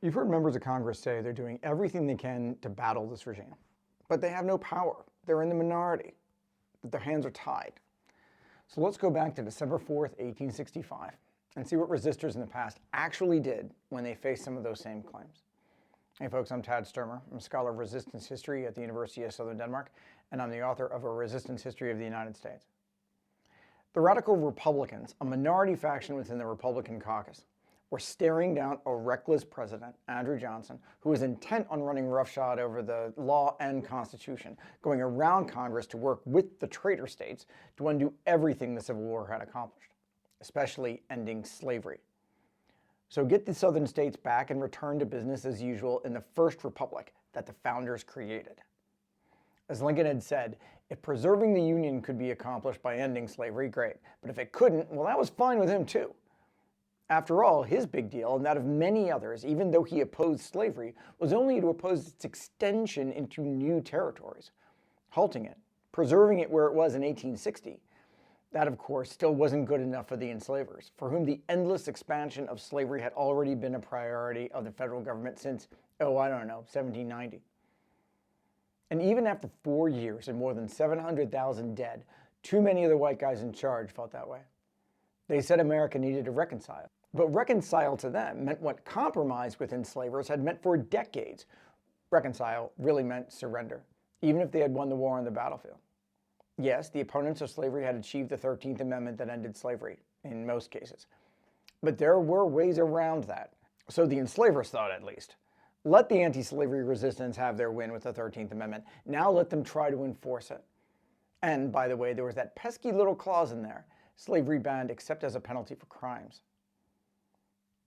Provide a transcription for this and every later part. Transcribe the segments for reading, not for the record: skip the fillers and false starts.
You've heard members of Congress say they're doing everything they can to battle this regime, but they have no power. They're in the minority, that their hands are tied. So let's go back to December 4th, 1865, and see what resistors in the past actually did when they faced some of those same claims. Hey folks, I'm Tad Sturmer. I'm a scholar of resistance history at the University of Southern Denmark, and I'm the author of A Resistance History of the United States. The radical Republicans, a minority faction within the Republican caucus, were staring down a reckless president, Andrew Johnson, who was intent on running roughshod over the law and Constitution, going around Congress to work with the traitor states to undo everything the Civil War had accomplished, especially ending slavery. So get the Southern states back and return to business as usual in the first republic that the founders created. As Lincoln had said, if preserving the Union could be accomplished by ending slavery, great. But if it couldn't, well, that was fine with him too. After all, his big deal, and that of many others, even though he opposed slavery, was only to oppose its extension into new territories, halting it, preserving it where it was in 1860. That, of course, still wasn't good enough for the enslavers, for whom the endless expansion of slavery had already been a priority of the federal government since, 1790. And even after 4 years and more than 700,000 dead, too many of the white guys in charge felt that way. They said America needed to reconcile. But reconcile to them meant what compromise with enslavers had meant for decades. Reconcile really meant surrender, even if they had won the war on the battlefield. Yes, the opponents of slavery had achieved the 13th Amendment that ended slavery, in most cases. But there were ways around that. So the enslavers thought, at least. Let the anti-slavery resistance have their win with the 13th Amendment. Now let them try to enforce it. And, by the way, there was that pesky little clause in there, slavery banned except as a penalty for crimes.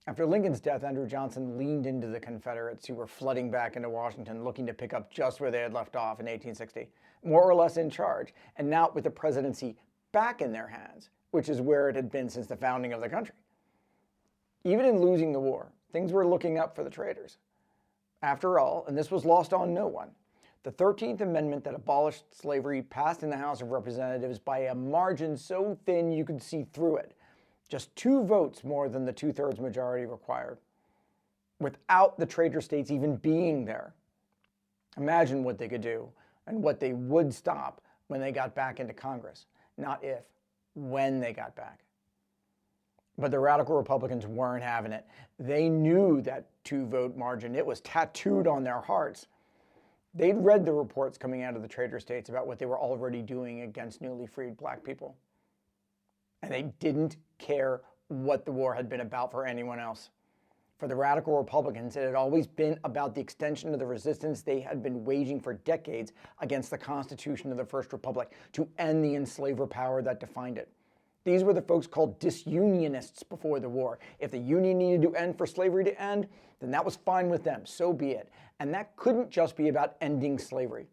After Lincoln's death, Andrew Johnson leaned into the Confederates who were flooding back into Washington looking to pick up just where they had left off in 1860, more or less in charge, and now with the presidency back in their hands, which is where it had been since the founding of the country. Even in losing the war, things were looking up for the traitors. After all, and this was lost on no one, the 13th Amendment that abolished slavery passed in the House of Representatives by a margin so thin you could see through it, just 2 votes more than the 2/3 majority required, without the traitor states even being there. Imagine what they could do and what they would stop when they got back into Congress. Not if, when they got back. But the radical Republicans weren't having it. They knew that 2-vote margin. It was tattooed on their hearts. They'd read the reports coming out of the traitor states about what they were already doing against newly freed black people. And they didn't care what the war had been about for anyone else. For the radical Republicans, it had always been about the extension of the resistance they had been waging for decades against the Constitution of the First Republic to end the enslaver power that defined it. These were the folks called disunionists before the war. If the Union needed to end for slavery to end, then that was fine with them, so be it. And that couldn't just be about ending slavery.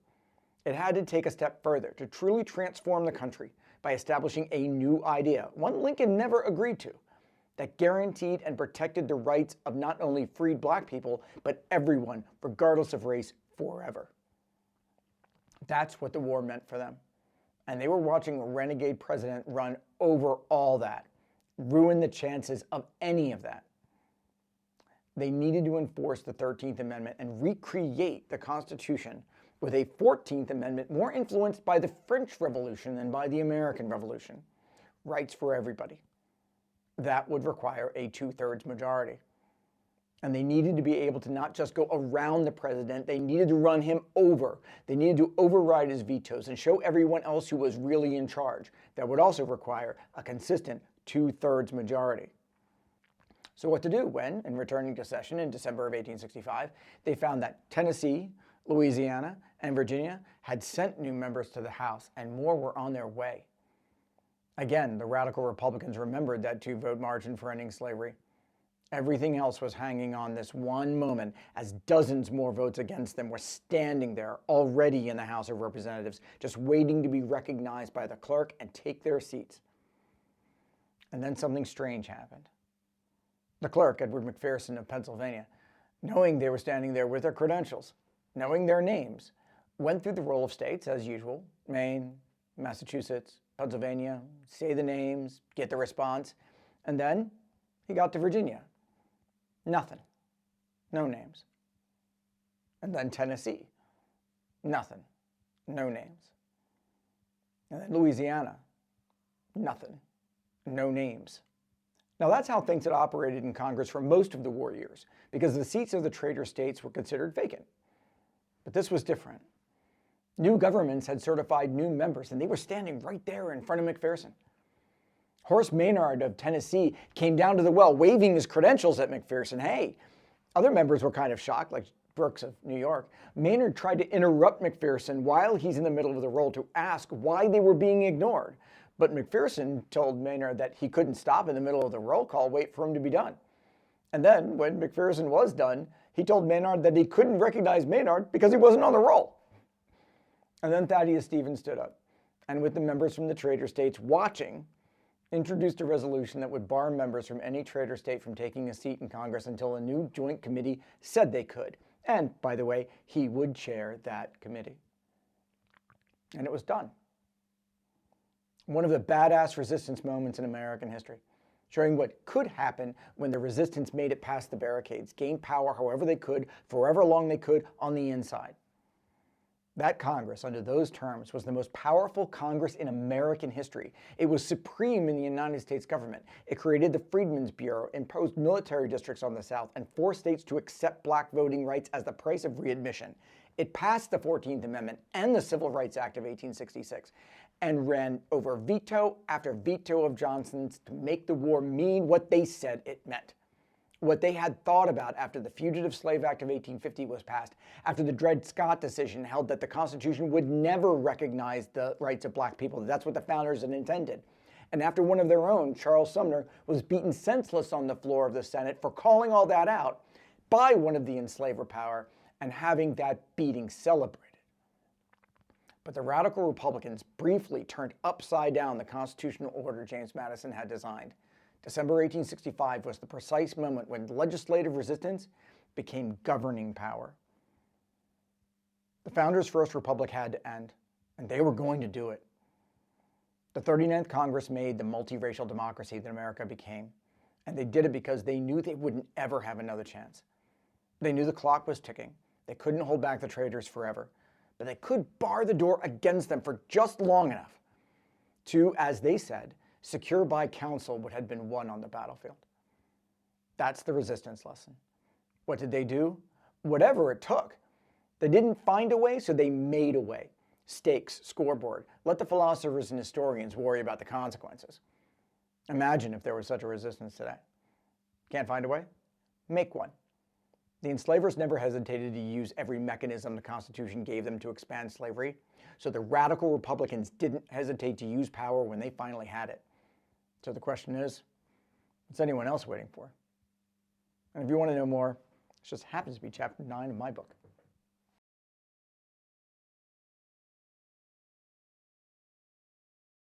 It had to take a step further to truly transform the country by establishing a new idea, one Lincoln never agreed to, that guaranteed and protected the rights of not only freed black people, but everyone, regardless of race, forever. That's what the war meant for them. And they were watching a renegade president run over all that, ruin the chances of any of that. They needed to enforce the 13th Amendment and recreate the Constitution with a 14th Amendment more influenced by the French Revolution than by the American Revolution. Rights for everybody. That would require a 2/3 majority. And they needed to be able to not just go around the president, they needed to run him over. They needed to override his vetoes and show everyone else who was really in charge. That would also require a consistent 2/3 majority. So what to do when, in returning to session in December of 1865, they found that Tennessee, Louisiana, and Virginia had sent new members to the House, and more were on their way. Again, the radical Republicans remembered that 2-vote margin for ending slavery. Everything else was hanging on this one moment as dozens more votes against them were standing there already in the House of Representatives, just waiting to be recognized by the clerk and take their seats. And then something strange happened. The clerk, Edward McPherson of Pennsylvania, knowing they were standing there with their credentials, knowing their names, went through the roll of states as usual, Maine, Massachusetts, Pennsylvania, say the names, get the response, and then he got to Virginia. Nothing. no names. And then Tennessee, nothing, no names. And then Louisiana, nothing, no names. Now that's how things had operated in Congress for most of the war years, because the seats of the traitor states were considered vacant. But this was different. New governments had certified new members, and they were standing right there in front of McPherson. Horace Maynard of Tennessee came down to the well, waving his credentials at McPherson. Hey, other members were kind of shocked, like Brooks of New York. Maynard tried to interrupt McPherson while he's in the middle of the roll to ask why they were being ignored. But McPherson told Maynard that he couldn't stop in the middle of the roll call, wait for him to be done. And then, when McPherson was done, he told Maynard that he couldn't recognize Maynard because he wasn't on the roll. And then Thaddeus Stevens stood up, and with the members from the traitor states watching, introduced a resolution that would bar members from any traitor state from taking a seat in Congress until a new joint committee said they could. And, by the way, he would chair that committee. And it was done. One of the badass resistance moments in American history, showing what could happen when the resistance made it past the barricades, gained power however they could, for however long they could, on the inside. That Congress, under those terms, was the most powerful Congress in American history. It was supreme in the United States government. It created the Freedmen's Bureau, imposed military districts on the South, and forced states to accept black voting rights as the price of readmission. It passed the 14th Amendment and the Civil Rights Act of 1866, and ran over veto after veto of Johnson's to make the war mean what they said it meant. What they had thought about after the Fugitive Slave Act of 1850 was passed, after the Dred Scott decision held that the Constitution would never recognize the rights of black people. That's what the founders had intended. And after one of their own, Charles Sumner, was beaten senseless on the floor of the Senate for calling all that out by one of the enslaver power and having that beating celebrated. But the radical Republicans briefly turned upside down the constitutional order James Madison had designed. December 1865 was the precise moment when legislative resistance became governing power. The founders' first republic had to end, and they were going to do it. The 39th Congress made the multiracial democracy that America became, and they did it because they knew they wouldn't ever have another chance. They knew the clock was ticking. They couldn't hold back the traitors forever, but they could bar the door against them for just long enough to, as they said, secure by counsel what had been won on the battlefield. That's the resistance lesson. What did they do? Whatever it took. They didn't find a way, so they made a way. Stakes, scoreboard. Let the philosophers and historians worry about the consequences. Imagine if there was such a resistance today. Can't find a way? Make one. The enslavers never hesitated to use every mechanism the Constitution gave them to expand slavery, so the radical Republicans didn't hesitate to use power when they finally had it. So the question is, what's anyone else waiting for? And if you want to know more, this just happens to be chapter 9 of my book.